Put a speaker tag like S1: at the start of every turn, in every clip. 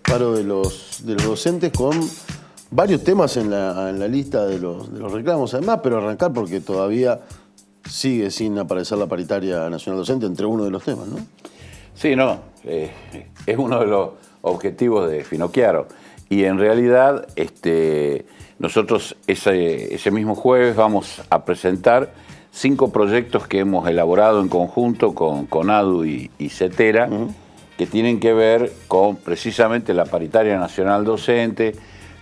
S1: paro de los docentes con varios temas en la lista de los reclamos, además, pero arrancar porque todavía sigue sin aparecer la paritaria nacional docente entre uno de los temas, ¿no?
S2: Sí, no, es uno de los objetivos de Finocchiaro. Y en realidad nosotros ese mismo jueves vamos a presentar 5 proyectos que hemos elaborado en conjunto con CONADU y CETERA, que tienen que ver con precisamente la paritaria nacional docente,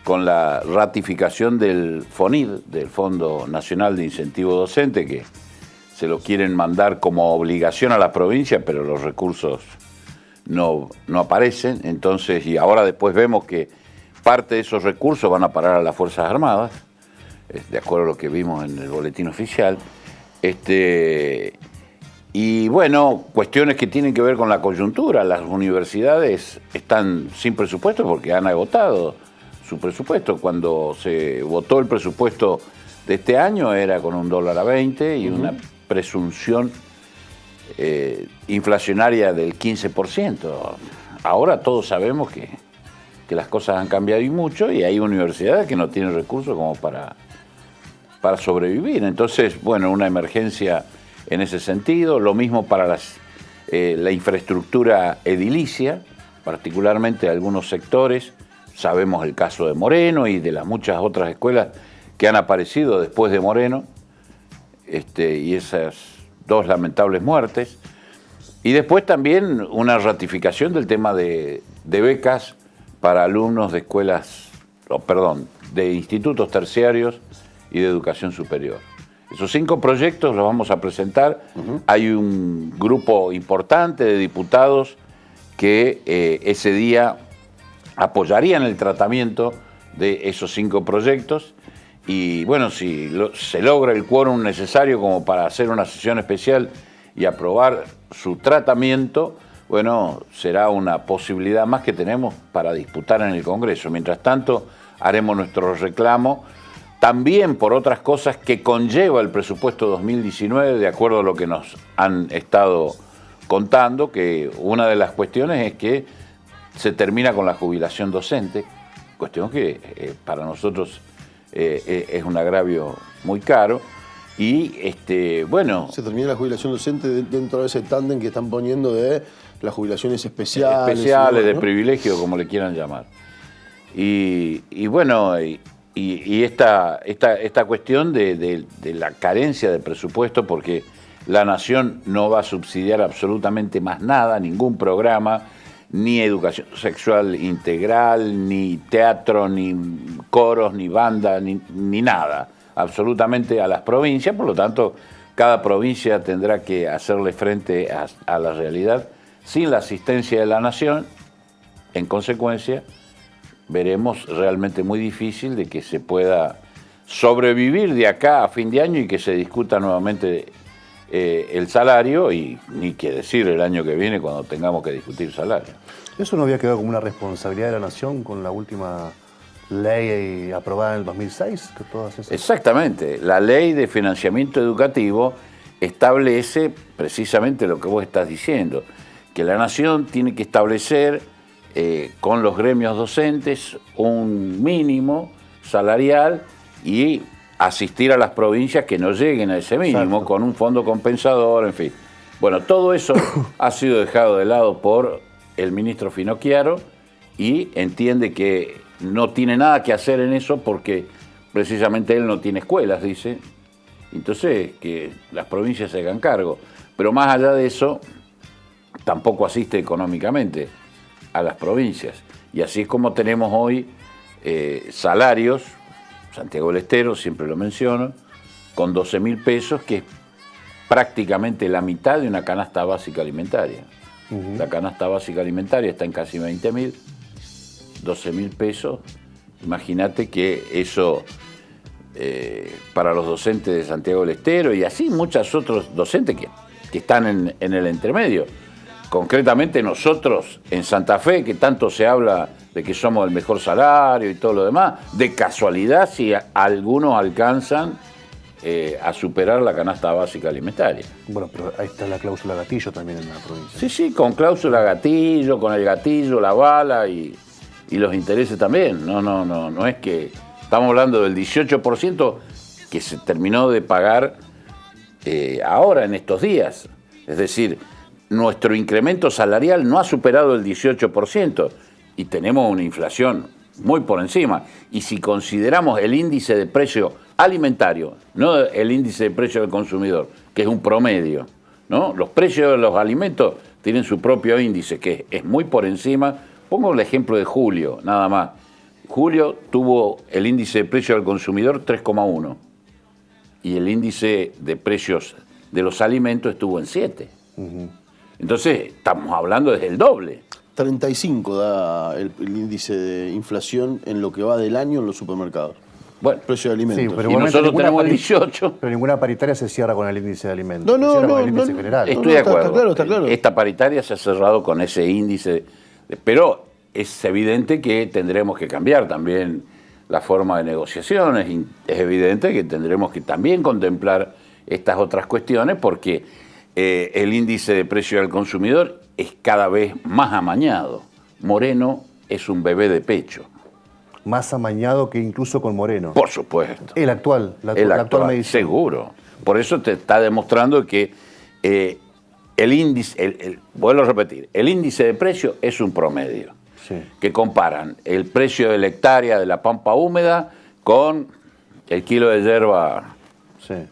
S2: con la ratificación del FONID, del Fondo Nacional de Incentivo Docente, que se lo quieren mandar como obligación a la provincia, pero los recursos no aparecen. Entonces, y ahora después vemos que parte de esos recursos van a parar a las Fuerzas Armadas, de acuerdo a lo que vimos en el boletín oficial. Y bueno, cuestiones que tienen que ver con la coyuntura. Las universidades están sin presupuesto porque han agotado su presupuesto. Cuando se votó el presupuesto de este año era con $1 a 20 y una presunción inflacionaria del 15%. Ahora todos sabemos que las cosas han cambiado y mucho, y hay universidades que no tienen recursos como para sobrevivir. Entonces, bueno, una emergencia en ese sentido. Lo mismo para la infraestructura edilicia, particularmente algunos sectores. Sabemos el caso de Moreno y de las muchas otras escuelas que han aparecido después de Moreno, y esas 2 lamentables muertes. Y después también una ratificación del tema de becas para alumnos de de institutos terciarios y de educación superior. Esos 5 proyectos los vamos a presentar. Hay un grupo importante de diputados que ese día apoyarían el tratamiento de esos 5 proyectos. Y bueno, si se logra el quórum necesario como para hacer una sesión especial y aprobar su tratamiento, bueno, será una posibilidad más que tenemos para disputar en el Congreso. Mientras tanto, haremos nuestro reclamo también por otras cosas que conlleva el presupuesto 2019, de acuerdo a lo que nos han estado contando, que una de las cuestiones es que se termina con la jubilación docente, cuestión que para nosotros es un agravio muy caro. Y bueno... Se termina la jubilación docente dentro de ese tándem que están poniendo de las jubilaciones especiales. Especiales, ¿no? De privilegio, como le quieran llamar. Y bueno, y esta cuestión de la carencia de presupuesto, porque la Nación no va a subsidiar absolutamente más nada, ningún programa, ni educación sexual integral, ni teatro, ni coros, ni banda, ni nada, absolutamente a las provincias. Por lo tanto, cada provincia tendrá que hacerle frente a la realidad sin la asistencia de la Nación. En consecuencia, veremos realmente muy difícil de que se pueda sobrevivir de acá a fin de año y que se discuta nuevamente el salario, y ni qué decir el año que viene cuando tengamos que discutir salario.
S3: ¿Eso no había quedado como una responsabilidad de la Nación con la última ley aprobada en el 2006? Que todas esas...
S2: Exactamente. La ley de financiamiento educativo establece precisamente lo que vos estás diciendo, que la Nación tiene que establecer con los gremios docentes un mínimo salarial y asistir a las provincias que no lleguen a ese mínimo. Exacto. Con un fondo compensador, en fin. Bueno, todo eso ha sido dejado de lado por el ministro Finocchiaro, y entiende que no tiene nada que hacer en eso porque precisamente él no tiene escuelas, dice. Entonces, que las provincias se hagan cargo. Pero más allá de eso, tampoco asiste económicamente a las provincias. Y así es como tenemos hoy salarios, Santiago del Estero, siempre lo menciono, con 12.000 pesos, que es prácticamente la mitad de una canasta básica alimentaria. La canasta básica alimentaria está en casi 20.000, 12.000 pesos. Imagínate que eso para los docentes de Santiago del Estero y así muchos otros docentes que están en el entremedio. Concretamente nosotros en Santa Fe, que tanto se habla de que somos el mejor salario y todo lo demás, de casualidad si algunos alcanzan a superar la canasta básica alimentaria.
S3: Bueno, pero ahí está la cláusula gatillo también en la provincia.
S2: Sí, con cláusula gatillo, con el gatillo, la bala y y los intereses también. No es que estamos hablando del 18% que se terminó de pagar ahora en estos días. Es decir, nuestro incremento salarial no ha superado el 18% y tenemos una inflación muy por encima. Y si consideramos el índice de precio alimentario, no el índice de precio del consumidor, que es un promedio, ¿no? Los precios de los alimentos tienen su propio índice, que es muy por encima. Pongo el ejemplo de julio, nada más. Julio tuvo el índice de precio del consumidor 3,1 y el índice de precios de los alimentos estuvo en 7. Entonces, estamos hablando desde el doble.
S1: 35 da el índice de inflación en lo que va del año en los supermercados.
S2: Bueno,
S1: precio de alimentos.
S3: Sí, pero
S2: y nosotros tenemos el 18.
S3: Pero ninguna paritaria se cierra con el índice de alimentos.
S1: No,
S3: se cierra
S1: no,
S3: con el índice
S1: no,
S3: general.
S2: Estoy de acuerdo.
S1: Está claro, está claro.
S2: Esta paritaria se ha cerrado con ese índice, pero es evidente que tendremos que cambiar también la forma de negociaciones. Es evidente que tendremos que también contemplar estas otras cuestiones porque el índice de precio del consumidor es cada vez más amañado. Moreno es un bebé de pecho.
S3: Más amañado que incluso con Moreno.
S2: Por supuesto.
S3: El actual, la
S2: El
S3: actual medición.
S2: Seguro. Por eso te está demostrando que el índice, vuelvo a repetir, el índice de precio es un promedio.
S3: Sí.
S2: Que comparan el precio de la hectárea de la pampa húmeda con el kilo de yerba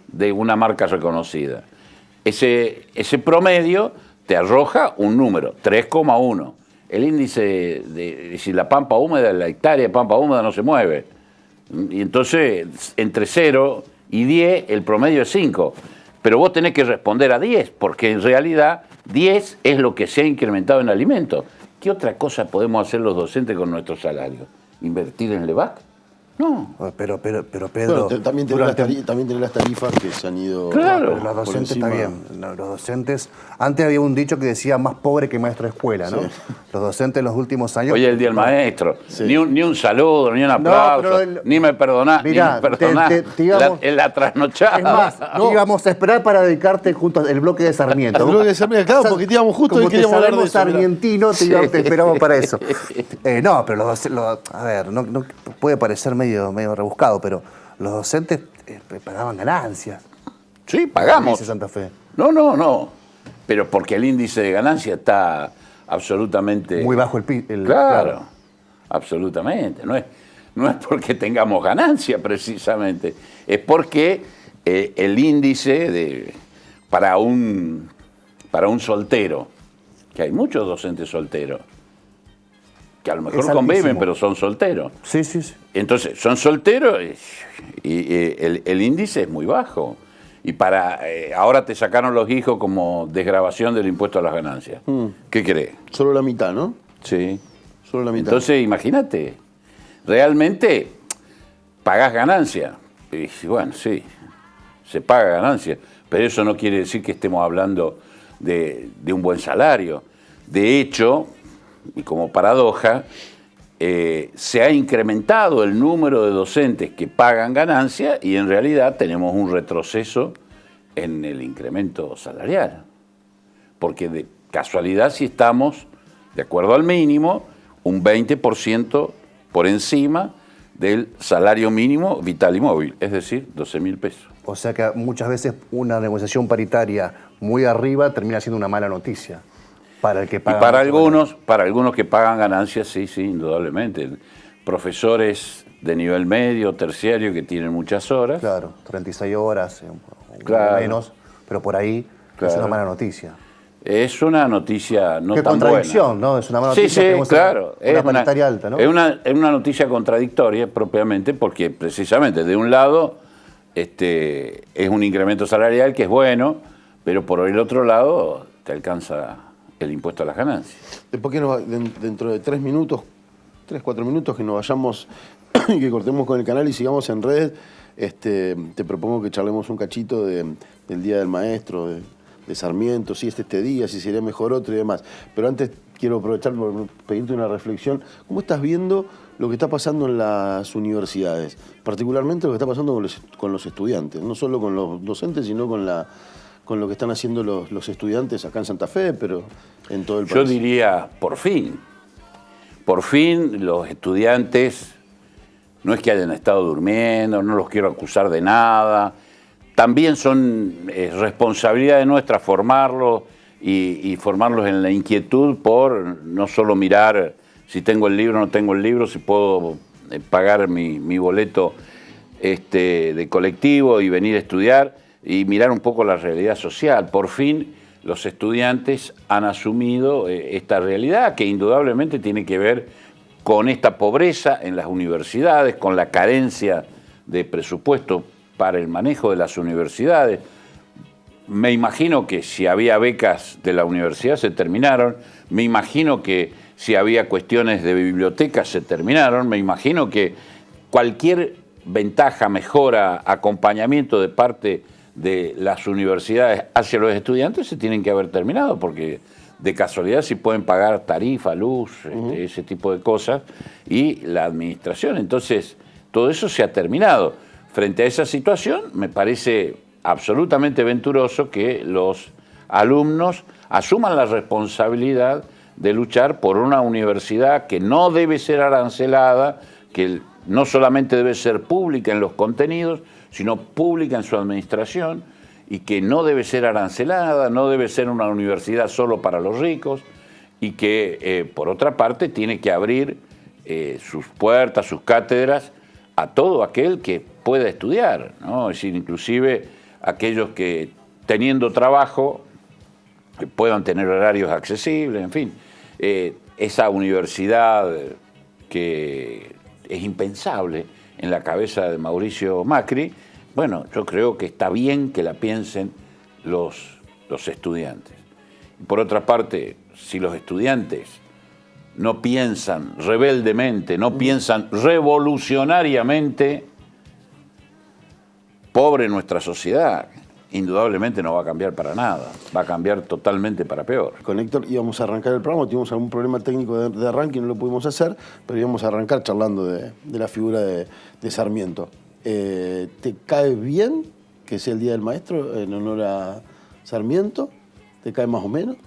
S2: de una marca reconocida. Ese promedio te arroja un número, 3,1. El índice de si la pampa húmeda, la hectárea de pampa húmeda no se mueve. Y entonces, entre 0 y 10, el promedio es 5. Pero vos tenés que responder a 10, porque en realidad 10 es lo que se ha incrementado en alimentos. ¿Qué otra cosa podemos hacer los docentes con nuestro salario? ¿Invertir en LEVAC? No.
S3: Pero Pedro...
S1: Bueno, también tenés las tarifas que se han ido...
S2: Claro.
S3: Pero los docentes también. Los docentes... Antes había un dicho que decía más pobre que maestro de escuela, ¿no? Sí. Los docentes en los últimos años...
S2: Hoy es el Día del Maestro. Sí. Ni un saludo, ni un aplauso, ni me perdonás.
S3: Mirá,
S2: la trasnochada.
S3: Es más, íbamos a esperar para dedicarte junto al bloque de Sarmiento.
S1: El bloque de Sarmiento, claro, porque te íbamos justo y queríamos hablar de eso.
S3: Sarmientino, te esperamos para eso. No, pero a ver, no puede parecer medio rebuscado, pero los docentes pagaban ganancias.
S2: Sí, pagamos.
S3: Dice Santa Fe.
S2: No. Pero porque el índice de ganancia está absolutamente...
S3: Muy bajo
S2: claro, absolutamente. No es porque tengamos ganancia, precisamente. Es porque el índice para un soltero, que hay muchos docentes solteros, que a lo mejor conviven, pero son solteros.
S3: Sí.
S2: Entonces, son solteros y el índice es muy bajo. Y ahora te sacaron los hijos como desgravación del impuesto a las ganancias. ¿Qué crees?
S1: Solo la mitad, ¿no?
S2: Sí.
S1: Solo la mitad.
S2: Entonces, imagínate, realmente pagás ganancia. Y bueno, sí, se paga ganancia, pero eso no quiere decir que estemos hablando de un buen salario. De hecho, y como paradoja, se ha incrementado el número de docentes que pagan ganancia y en realidad tenemos un retroceso en el incremento salarial. Porque de casualidad si estamos, de acuerdo al mínimo, un 20% por encima del salario mínimo vital y móvil, es decir, 12.000 pesos.
S3: O sea que muchas veces una negociación paritaria muy arriba termina siendo una mala noticia. Para el que paga.
S2: Y para algunos que pagan ganancias, sí, indudablemente. Profesores de nivel medio, terciario, que tienen muchas horas.
S3: Claro, 36 horas,
S2: claro,
S3: menos, pero por ahí es una mala noticia.
S2: Es una noticia no tan buena.
S3: Qué contradicción, ¿no? Es una mala noticia.
S2: Sí, claro.
S3: Una paritaria alta, ¿no?
S2: Es una noticia contradictoria propiamente porque precisamente de un lado es un incremento salarial que es bueno, pero por el otro lado te alcanza el impuesto a las ganancias.
S1: Después que dentro de 4 minutos que nos vayamos y que cortemos con el canal y sigamos en red, te propongo que charlemos un cachito del Día del Maestro, de Sarmiento, si este día, si sería mejor otro y demás. Pero antes quiero aprovechar por pedirte una reflexión. ¿Cómo estás viendo lo que está pasando en las universidades? Particularmente lo que está pasando con los estudiantes, no solo con los docentes, sino con lo que están haciendo los estudiantes acá en Santa Fe, pero en todo el país.
S2: Yo diría, por fin, por fin los estudiantes, no es que hayan estado durmiendo, no los quiero acusar de nada, también son responsabilidad nuestra formarlos y formarlos en la inquietud por no solo mirar si tengo el libro o no tengo el libro, si puedo pagar mi boleto de colectivo y venir a estudiar y mirar un poco la realidad social. Por fin los estudiantes han asumido esta realidad que indudablemente tiene que ver con esta pobreza en las universidades, con la carencia de presupuesto para el manejo de las universidades. Me imagino que si había becas de la universidad se terminaron, me imagino que si había cuestiones de bibliotecas se terminaron, me imagino que cualquier ventaja, mejora, acompañamiento de parte de las universidades hacia los estudiantes se tienen que haber terminado, porque de casualidad si pueden pagar tarifa, luz, ese tipo de cosas, y la administración. Entonces, todo eso se ha terminado. Frente a esa situación, me parece absolutamente venturoso que los alumnos asuman la responsabilidad de luchar por una universidad que no debe ser arancelada, que no solamente debe ser pública en los contenidos, sino pública en su administración, y que no debe ser arancelada, no debe ser una universidad solo para los ricos, y que, por otra parte, tiene que abrir sus puertas, sus cátedras, a todo aquel que pueda estudiar, ¿no? Es decir, inclusive aquellos que, teniendo trabajo, que puedan tener horarios accesibles, en fin. Esa universidad que es impensable en la cabeza de Mauricio Macri, bueno, yo creo que está bien que la piensen los estudiantes. Por otra parte, si los estudiantes no piensan rebeldemente, no piensan revolucionariamente, pobre nuestra sociedad, indudablemente no va a cambiar para nada, va a cambiar totalmente para peor.
S1: Con Héctor íbamos a arrancar el programa, tuvimos algún problema técnico de arranque y no lo pudimos hacer, pero íbamos a arrancar charlando de la figura de Sarmiento. ¿Te cae bien que sea el Día del Maestro en honor a Sarmiento? ¿Te cae más o menos?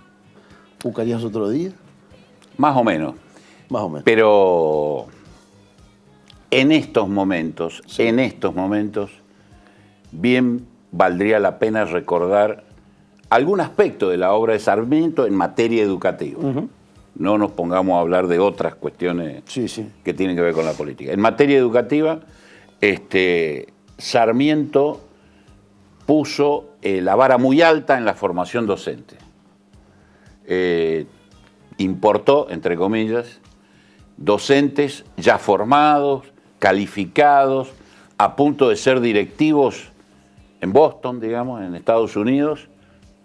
S1: ¿Buscarías otro día?
S2: Más o menos.
S1: Más o menos.
S2: Pero en estos momentos, bien valdría la pena recordar algún aspecto de la obra de Sarmiento en materia educativa. No nos pongamos a hablar de otras cuestiones que tienen que ver con la política. En materia educativa, Sarmiento puso la vara muy alta en la formación docente. Importó, entre comillas, docentes ya formados, calificados, a punto de ser directivos en Boston, digamos, en Estados Unidos,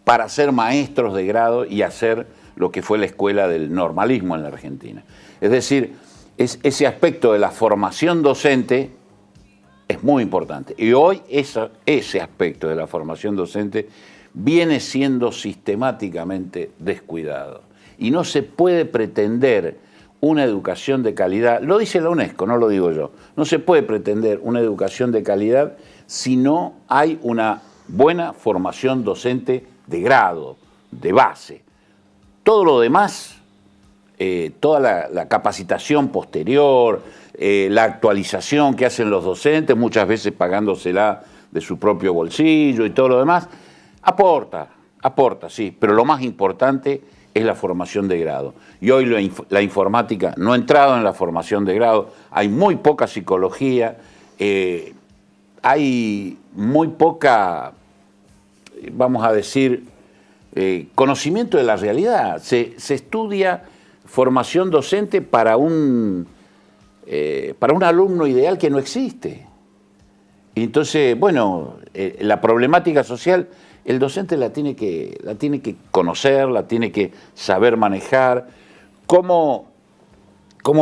S2: para ser maestros de grado y hacer lo que fue la escuela del normalismo en la Argentina. Es decir, ese aspecto de la formación docente es muy importante. Y hoy ese aspecto de la formación docente viene siendo sistemáticamente descuidado. Y no se puede pretender una educación de calidad, lo dice la UNESCO, no lo digo yo, no se puede pretender una educación de calidad si no hay una buena formación docente de grado, de base. Todo lo demás, toda la capacitación posterior, la actualización que hacen los docentes, muchas veces pagándosela de su propio bolsillo y todo lo demás, aporta, sí, pero lo más importante es la formación de grado. Y hoy la informática no ha entrado en la formación de grado, hay muy poca psicología, hay muy poca, vamos a decir, conocimiento de la realidad. Se estudia formación docente para un alumno ideal que no existe. Y entonces, bueno, la problemática social, el docente la tiene que conocer, la tiene que saber manejar, cómo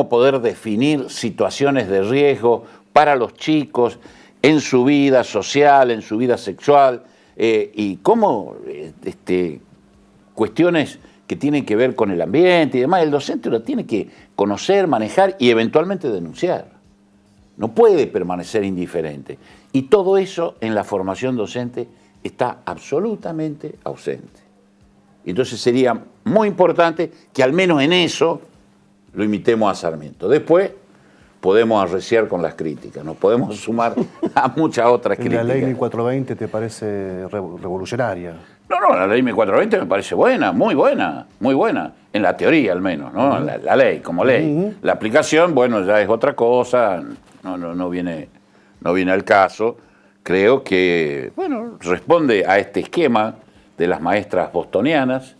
S2: poder definir situaciones de riesgo para los chicos en su vida social, en su vida sexual, y cómo cuestiones que tienen que ver con el ambiente y demás, el docente lo tiene que conocer, manejar y eventualmente denunciar. No puede permanecer indiferente. Y todo eso en la formación docente está absolutamente ausente. Entonces sería muy importante que al menos en eso lo imitemos a Sarmiento. Después podemos arreciar con las críticas, nos podemos sumar a muchas otras críticas.
S3: ¿La ley 1420 te parece revolucionaria?
S2: No, la ley 1420 me parece buena, muy buena, muy buena. En la teoría al menos, ¿no? La ley como ley. La aplicación, bueno, ya es otra cosa, no viene al caso. Creo que, bueno, responde a este esquema de las maestras bostonianas.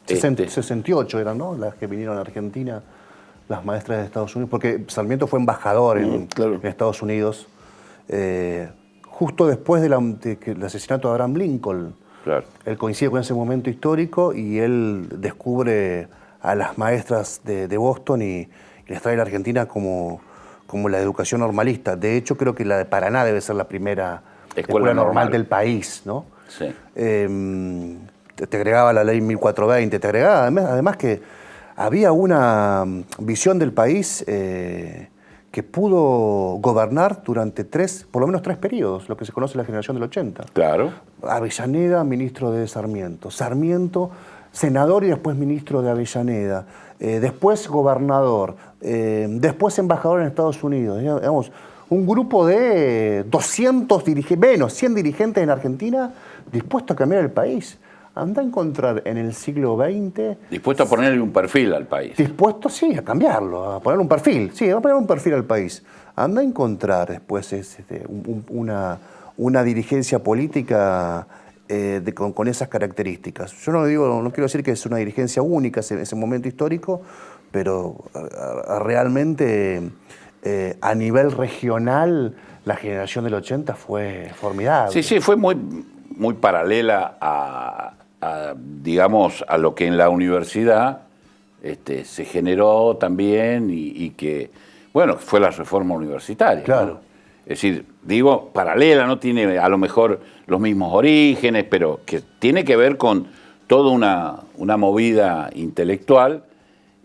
S3: 68 eran, ¿no? Las que vinieron a Argentina, las maestras de Estados Unidos, porque Sarmiento fue embajador en Estados Unidos, justo después del asesinato de Abraham Lincoln.
S2: Claro.
S3: Él coincide con ese momento histórico y él descubre a las maestras de Boston y les trae a la Argentina como la educación normalista. De hecho, creo que la de Paraná debe ser la primera escuela normal del país, ¿no?
S2: Sí.
S3: Te agregaba la ley 1420, te agregaba además que había una visión del país que pudo gobernar durante por lo menos tres periodos, lo que se conoce la generación del 80.
S2: Claro.
S3: Avellaneda, ministro de Sarmiento. Sarmiento, senador y después ministro de Avellaneda. Después gobernador. Después embajador en Estados Unidos. Digamos, un grupo de 200 dirigentes, menos 100 dirigentes en Argentina dispuestos a cambiar el país. Anda a encontrar en el siglo XX...
S2: Dispuesto a ponerle un perfil al país.
S3: Dispuesto, sí, a cambiarlo, a poner un perfil. Sí, a poner un perfil al país. Anda a encontrar después una dirigencia política con esas características. Yo no quiero decir que es una dirigencia única ese momento histórico, pero realmente a nivel regional la generación del 80 fue formidable.
S2: Sí, fue muy paralela digamos, a lo que en la universidad se generó también y que, bueno, fue la reforma universitaria.
S3: Claro.
S2: ¿no? Es decir, digo, paralela, no tiene a lo mejor los mismos orígenes, pero que tiene que ver con toda una movida intelectual.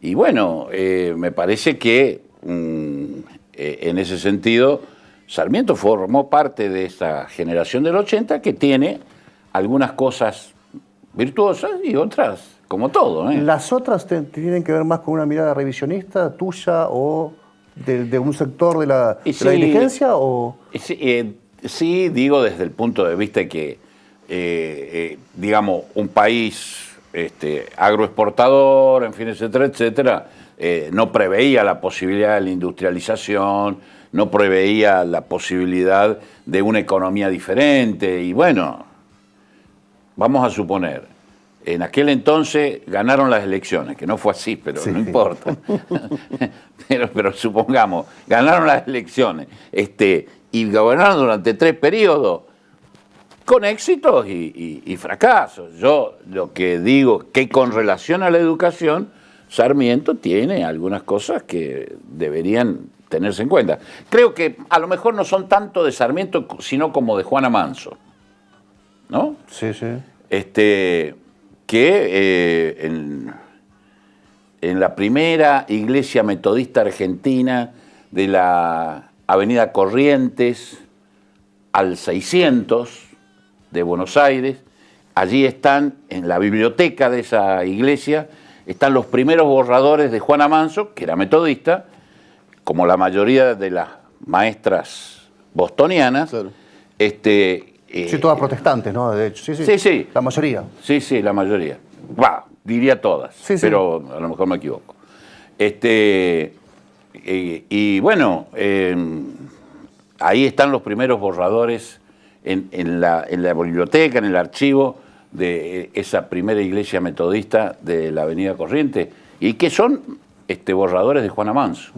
S2: Y bueno, me parece que en ese sentido Sarmiento formó parte de esa generación del 80 que tiene algunas cosas virtuosas y otras, como todo.
S3: ¿Las otras tienen que ver más con una mirada revisionista tuya o de un sector de la dirigencia? O...
S2: Sí, digo desde el punto de vista que, digamos, un país agroexportador, en fin, etcétera, etcétera, no preveía la posibilidad de la industrialización, no preveía la posibilidad de una economía diferente. Y bueno, vamos a suponer, en aquel entonces ganaron las elecciones, que no fue así, pero sí, no importa. pero supongamos, ganaron las elecciones y gobernaron durante 3 periodos, con éxitos y fracasos. Yo lo que digo que con relación a la educación, Sarmiento tiene algunas cosas que deberían tenerse en cuenta. Creo que a lo mejor no son tanto de Sarmiento, sino como de Juana Manso, ¿no?
S3: Sí, sí.
S2: Que en la primera iglesia metodista argentina de la Avenida Corrientes al 600 de Buenos Aires, allí están, en la biblioteca de esa iglesia, están los primeros borradores de Juana Manso, que era metodista, como la mayoría de las maestras bostonianas. Claro.
S3: Sí, todas protestantes, ¿no? De hecho, sí. La mayoría.
S2: Sí, la mayoría. Diría todas, pero a lo mejor me equivoco. Y bueno, ahí están los primeros borradores en la biblioteca, en el archivo de esa primera iglesia metodista de la Avenida Corrientes, y que son borradores de Juana Manso.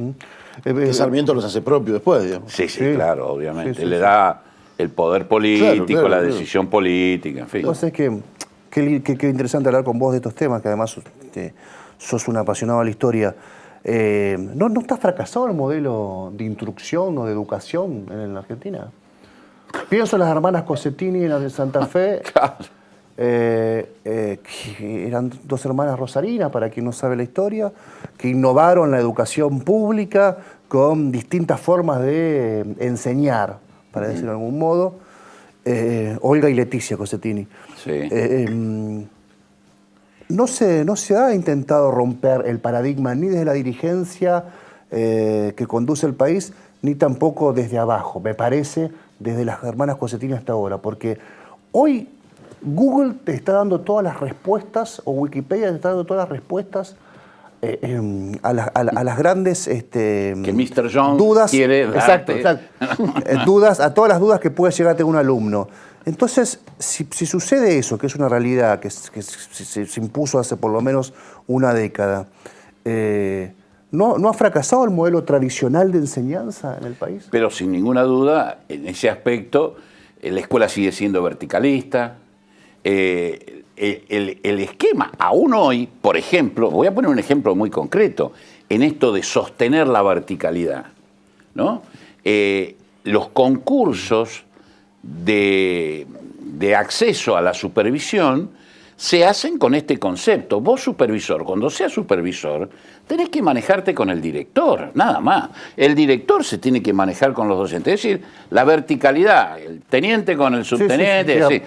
S1: Que Sarmiento los hace propios después, digamos.
S2: Sí, claro, obviamente. Le da el poder político, la decisión política, en fin.
S3: Entonces, qué interesante hablar con vos de estos temas, que además sos un apasionado de la historia. ¿No está fracasado el modelo de instrucción o de educación en la Argentina? Pienso en las hermanas Cossettini en la de Santa Fe.
S2: Claro.
S3: Que eran 2 hermanas rosarinas, para quien no sabe la historia, que innovaron la educación pública con distintas formas de enseñar, para decirlo de algún modo. Olga y Leticia Cossettini.
S2: Sí.
S3: no se ha intentado romper el paradigma ni desde la dirigencia que conduce el país, ni tampoco desde abajo, me parece, desde las hermanas Cosentini hasta ahora, porque hoy Google te está dando todas las respuestas, o Wikipedia te está dando todas las respuestas a las grandes
S2: que Mr. Jones
S3: dudas,
S2: quiere darte.
S3: Exacto. A todas las dudas que puede llegar a tener un alumno. Entonces, si sucede eso, que es una realidad, que se impuso hace por lo menos una década, ¿no ha fracasado el modelo tradicional de enseñanza en el país?
S2: Pero sin ninguna duda, en ese aspecto, la escuela sigue siendo verticalista. El esquema, aún hoy, por ejemplo, voy a poner un ejemplo muy concreto, en esto de sostener la verticalidad, ¿no? Los concursos de acceso a la supervisión se hacen con este concepto. Vos, supervisor, cuando seas supervisor, tenés que manejarte con el director, nada más. El director se tiene que manejar con los docentes. Es decir, la verticalidad, el teniente con el subteniente.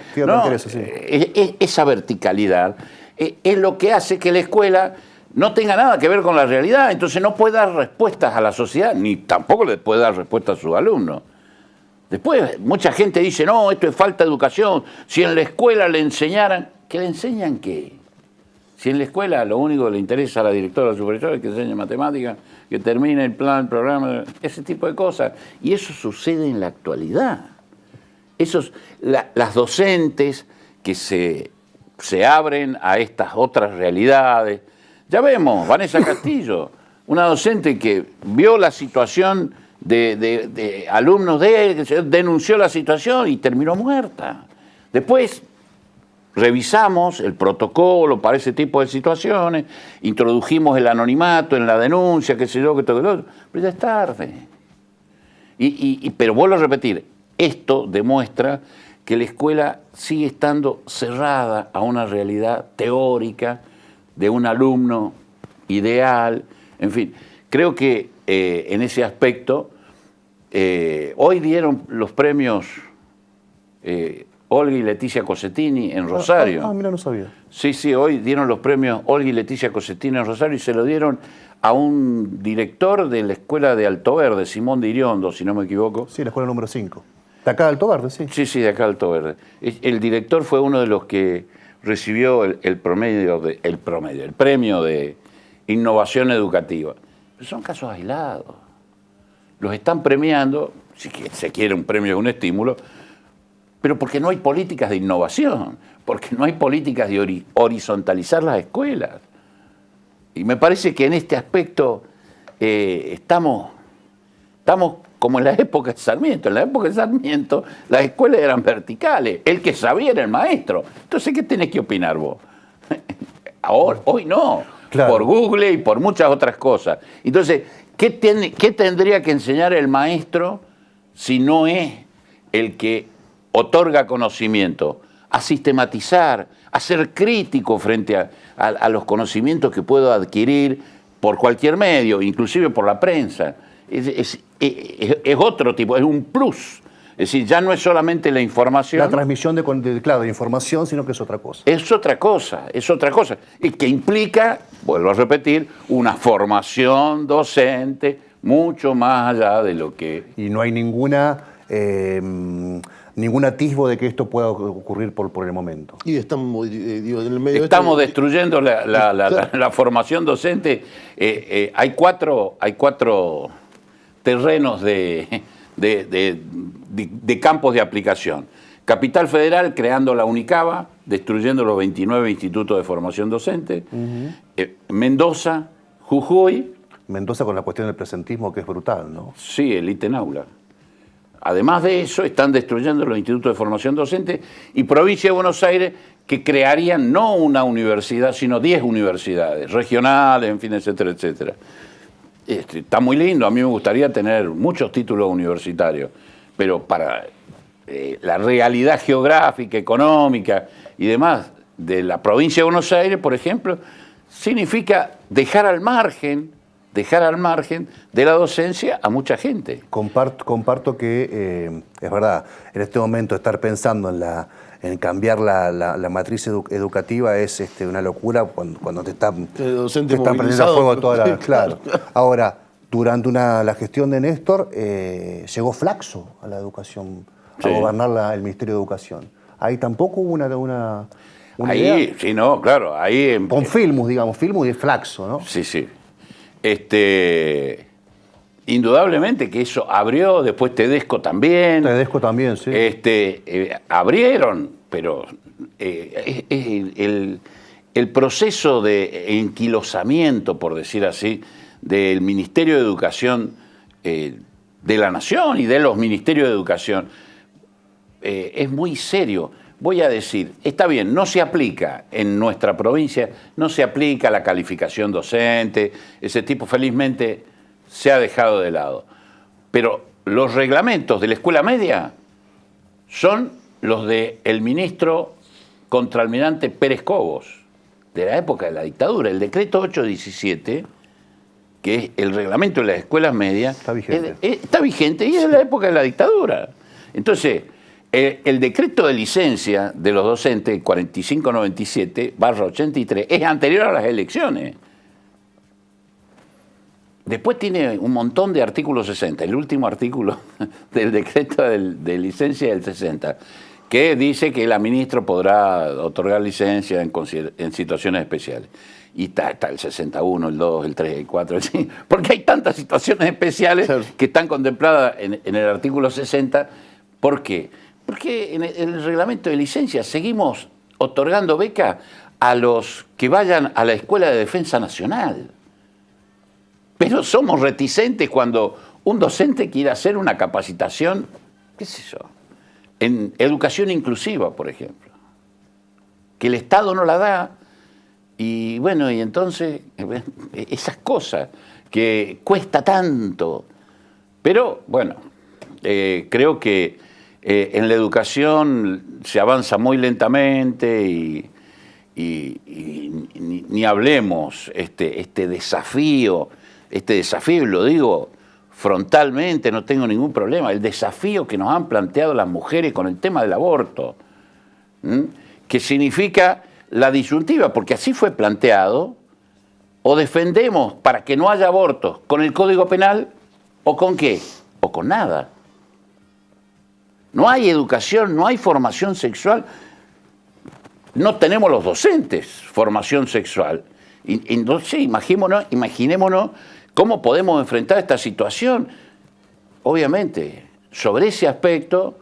S2: Esa verticalidad es lo que hace que la escuela no tenga nada que ver con la realidad. Entonces no puede dar respuestas a la sociedad, ni tampoco le puede dar respuestas a sus alumnos. Después, mucha gente dice, no, esto es falta de educación. Si en la escuela le enseñaran, ¿que le enseñan qué? Si en la escuela lo único que le interesa a la directora o al supervisor es que enseñe matemáticas, que termine el plan, el programa, ese tipo de cosas. Y eso sucede en la actualidad. Las docentes que se abren a estas otras realidades. Ya vemos, Vanessa Castillo, una docente que vio la situación de alumnos de él, que denunció la situación y terminó muerta. Después revisamos el protocolo para ese tipo de situaciones, introdujimos el anonimato en la denuncia, qué sé yo, que todo lo otro, pero ya es tarde. Pero vuelvo a repetir, esto demuestra que la escuela sigue estando cerrada a una realidad teórica de un alumno ideal, en fin. Creo que en ese aspecto, hoy dieron los premios Olga y Leticia Cosentini en Rosario.
S3: Mira, no sabía.
S2: Sí, hoy dieron los premios Olga y Leticia Cosentini en Rosario y se lo dieron a un director de la escuela de Alto Verde, Simón de Iriondo, si no me equivoco.
S3: Sí, la escuela número 5. ¿De acá de Alto Verde, sí?
S2: Sí, de acá de Alto Verde. El director fue uno de los que recibió el premio de innovación educativa. Pero son casos aislados. Los están premiando, si se quiere un premio, un estímulo, pero porque no hay políticas de innovación, porque no hay políticas de horizontalizar las escuelas. Y me parece que en este aspecto estamos como en la época de Sarmiento. En la época de Sarmiento las escuelas eran verticales, el que sabía era el maestro. Entonces, ¿qué tenés que opinar vos? Ahora, hoy no, claro. Por Google y por muchas otras cosas. Entonces, ¿qué tendría que enseñar el maestro si no es el que otorga conocimiento? A sistematizar, a ser crítico frente a los conocimientos que puedo adquirir por cualquier medio, inclusive por la prensa. Es otro tipo, es un plus. Es decir, ya no es solamente la información.
S3: La transmisión de información, sino que es otra cosa.
S2: Es otra cosa. Y que implica, vuelvo a repetir, una formación docente mucho más allá de lo que...
S3: Y no hay ningún atisbo de que esto pueda ocurrir por el momento.
S1: Y estamos, en el medio
S2: estamos destruyendo la formación docente. Hay cuatro terrenos de campos de aplicación. Capital Federal creando la UNICABA, destruyendo los 29 institutos de formación docente. Mendoza, Jujuy.
S3: Mendoza con la cuestión del presentismo que es brutal, ¿no?
S2: Sí, el ítem aula. Además de eso, están destruyendo los institutos de formación docente y Provincia de Buenos Aires, que crearían no una universidad, sino 10 universidades regionales, en fin, etcétera, etcétera. Está muy lindo, a mí me gustaría tener muchos títulos universitarios, pero para la realidad geográfica, económica y demás de la provincia de Buenos Aires, por ejemplo, significa dejar al margen dejar al margen de la docencia a mucha gente.
S3: Comparto que es verdad, en este momento estar pensando en cambiar la matriz educativa es una locura cuando te están prendiendo a fuego toda la... Claro. Ahora, durante la gestión de Néstor, llegó Flaxo a la educación, a gobernar el Ministerio de Educación. Ahí tampoco hubo una
S2: ahí,
S3: idea.
S2: sí, no, claro, ahí...
S3: Con Filmus, digamos, Filmus y Flaxo, ¿no?
S2: Sí, sí. Indudablemente que eso abrió, después Tedesco también.
S3: Tedesco también, sí.
S2: Abrieron, pero el proceso de enquilosamiento, por decir así, del Ministerio de Educación de la Nación y de los Ministerios de Educación es muy serio. Voy a decir, está bien, no se aplica en nuestra provincia, no se aplica la calificación docente, ese tipo felizmente se ha dejado de lado. Pero los reglamentos de la escuela media son los del ministro contraalmirante Pérez Cobos, de la época de la dictadura. El decreto 817, que es el reglamento de las escuelas medias, está vigente y es de la época de la dictadura. Entonces, el decreto de licencia de los docentes, 4597/83, es anterior a las elecciones. Después tiene un montón de artículos 60, el último artículo del decreto de licencia del 60, que dice que la ministra podrá otorgar licencia en situaciones especiales. Y está el 61, el 2, el 3, el 4, el 5, porque hay tantas situaciones especiales que están contempladas en el artículo 60. ¿Por qué? Porque en el reglamento de licencia seguimos otorgando becas a los que vayan a la Escuela de Defensa Nacional. Pero somos reticentes cuando un docente quiere hacer una capacitación, qué sé yo, en educación inclusiva, por ejemplo, que el Estado no la da, y bueno, y entonces esas cosas que cuesta tanto. Pero bueno, creo que en la educación se avanza muy lentamente y ni hablemos este desafío, y lo digo frontalmente, no tengo ningún problema, el desafío que nos han planteado las mujeres con el tema del aborto, que significa la disyuntiva, porque así fue planteado: o defendemos para que no haya abortos con el Código Penal, o con qué, o con nada. No hay educación, no hay formación sexual, no tenemos los docentes formación sexual. Entonces, imaginémonos cómo podemos enfrentar esta situación. Obviamente, sobre ese aspecto,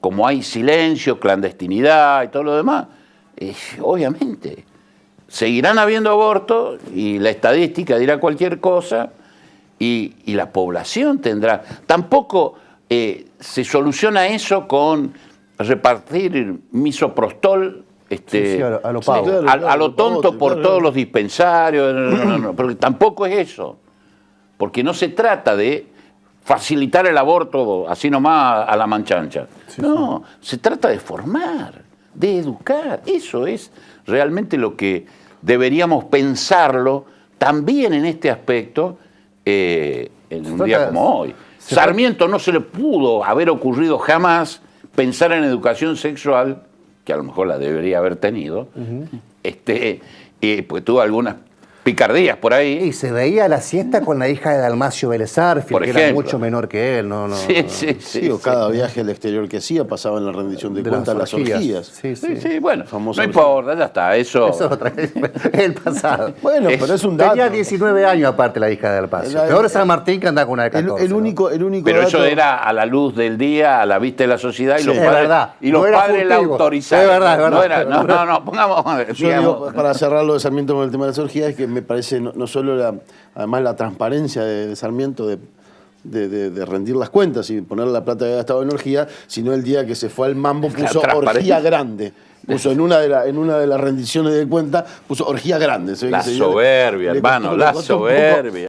S2: como hay silencio, clandestinidad y todo lo demás, obviamente, seguirán habiendo abortos y la estadística dirá cualquier cosa y la población tendrá... Tampoco se soluciona eso con repartir misoprostol
S3: a lo pavo.
S2: A lo tonto por todos los dispensarios, no, porque tampoco es eso, porque no se trata de facilitar el aborto así nomás a la manchancha, se trata de formar, de educar. Eso es realmente lo que deberíamos pensarlo también en este aspecto en un día como hoy. Sarmiento no se le pudo haber ocurrido jamás pensar en educación sexual, que a lo mejor la debería haber tenido, pues tuvo algunas picardías por ahí.
S3: Y se veía la siesta con la hija de Dalmacio Vélez Arfiel, que era mucho menor que él.
S1: Sí, o cada viaje al exterior que hacía pasaba en la rendición de cuentas las orgías.
S2: Sí, bueno, no importa, ya está, eso
S3: es otra vez, el pasado.
S1: Bueno, pero es un dato.
S3: Tenía 19 años aparte la hija de Dalmacio. Peor es San Martín, que anda con una de 14.
S1: El único
S2: pero
S1: dato...
S2: eso era a la luz del día, a la vista de la sociedad, y los padres la autorizaron.
S3: Es verdad.
S2: No, pongamos...
S1: Yo digo, para cerrar lo de Sarmiento con el tema de las orgías, es que me parece no solo además la transparencia de Sarmiento de rendir las cuentas y poner la plata que había gastado en orgía, sino el día que se fue al mambo puso orgía grande. Puso en una de las rendiciones de cuentas, puso orgía grande.
S2: La soberbia, hermano, la soberbia.